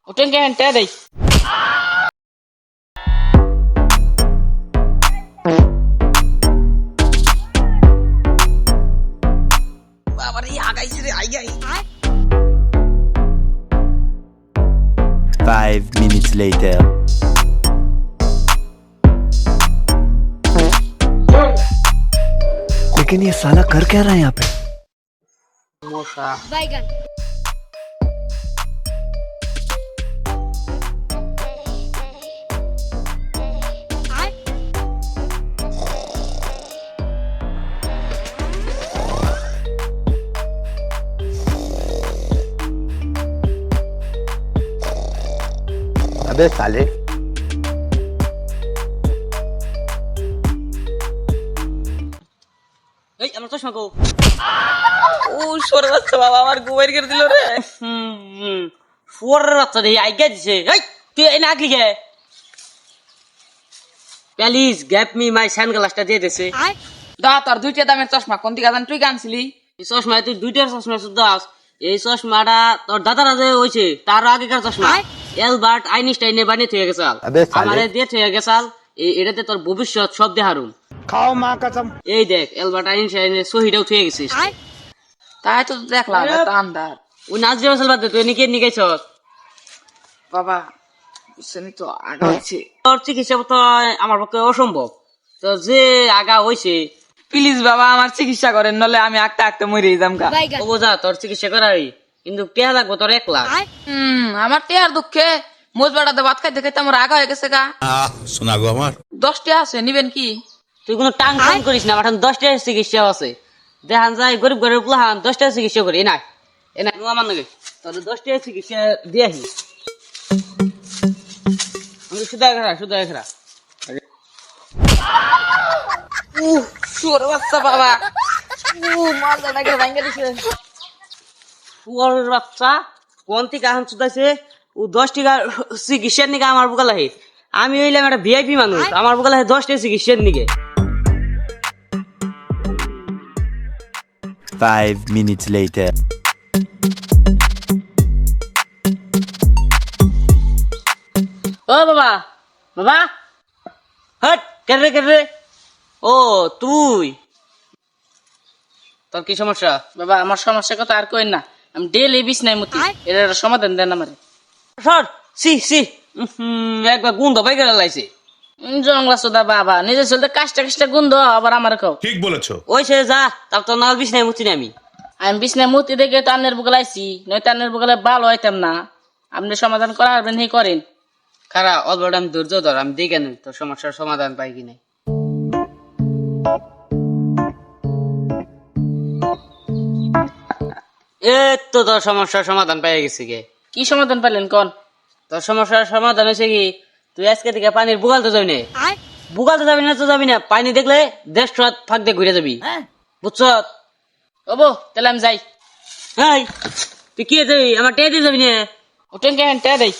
ওটেন কে হেনটা দেই বাবারে আগাইছে রে আইগাই 5 minutes later. लेकिन ये साला कर क्या रहा है यहाँ पे? মশা बैगन अबे साले এই আমার চশমা গো ও সরে বাচ্চা বাবা আমার গোয়ের করে দিল রে সরে বাচ্চা দেই আইগা দিছে এই তুই এই না কি গে প্লিজ গিভ মি মাই সানগ্লাসটা দিয়ে দেছে দা তোর দুইটা দামের চশমা কোন দিকে জান তুই আনছিলি এই চশমা তুই দুইটার চশমা শুদ্ধ আস এই চশমাটা তোর দাদারা যে হইছে তার আগেকার চশমা এলবার্ট আইনস্টাইনে বানিয়ে থয়ে গেছাল আবে সালে। আমারে দিয়ে থয়ে গেছাল এটাতে তোর ভবিষ্যৎ সব দেহারুম खाओ माँ कसम এই দেখ এলবার্ট আইনস্টাইনের সহিটাও থয়ে গেছিস তাই তো দেখলাম এত আন্দার ওই নাচ দিয়ে বাদ দে তুই নিকে নিকেছ বাবা বুঝছেনি তো আগা হয়েছে তোর চিকিৎসা তো আমার পক্ষে অসম্ভব তো যে আগা হইছে প্লিজ বাবা আমার চিকিৎসা করেন নলে আমি আঁকতে আঁকতে মরে যাম গা बैगन ও বোঝা তোর চিকিৎসা করাই কিন্তু টেয়া লাগবো তোর 1 লাখ আমার টিয়ার দুঃখে মোজ বাড়াতে ভাত খাইতে খাইতে আমার আগা হয়ে গেছে গা শোনা গো আমার 10 টিয়া আছে নিবেন কি তুই কোনো টাং টাং করিস না আমার 10 টাকা চিকিৎসা আছে দেখান যায় গরিব গরিব প্লাহান 10 টাকা চিকিৎসা করি না এনা আমার নাকি তোর 10 টাকা চিকিৎসা দিয়াহি আমি শুধু এখরা সুর বাচ্চা বাবা মালটাকে ভাঙে দিছে শুয়ারের বাচ্চা কোন থেকে আহান চুদাইছে ও 10 টাকা চিকিৎসার নিকে আমার বুকা লাগে আমি হইলাম একটা ভিআইপি মানুষ আমার বুকা লাগে 10 টাকা চিকিৎসার নিকে 5 minutes later. ও বাবা বাবা হট কেরে ও তুই তোর কি সমস্যা বাবা আমার সমস্যা কথা আর কই না আমি ডেলি বিছনায় মুতি এর একটা সমাধান দেন আমারে সর সি একবার গুন্দ পাই গেলে লাইছে জংলা সোদা বাবা নিজে চলতে কাজটা গন্ধ আবার আমার খাও ঠিক বলেছো ওই সে যা তার তো নাল বিছ নাই মুতি না আমি আমি বিছনায় মুতি দেখে টানের বুকে আইছি নয় টানের বুকে ভালো হইতাম না আপনি সমাধান করাবেন হে করেন খারা অল্প আমি ধৈর্য ধর আমি দেখে নি তোর সমস্যার সমাধান পাই কি নাই তো তোর সমস্যার সমাধান পাই গেছে গে কি সমাধান পাইলেন কোন তোর সমস্যার সমাধান হয়েছে কি তুই আজকে থেকে পানির বুগাল তো যাবি না বুগাল তো যাবি না পানি দেখলে দেশ ফাঁক দিয়ে ঘুরে যাবি বুঝছ ওবো তাহলে আমি যাই হাই তুই কি যাবি আমার টেয়ে দিয়ে যাবি না ওটেন কে হেনটা দেই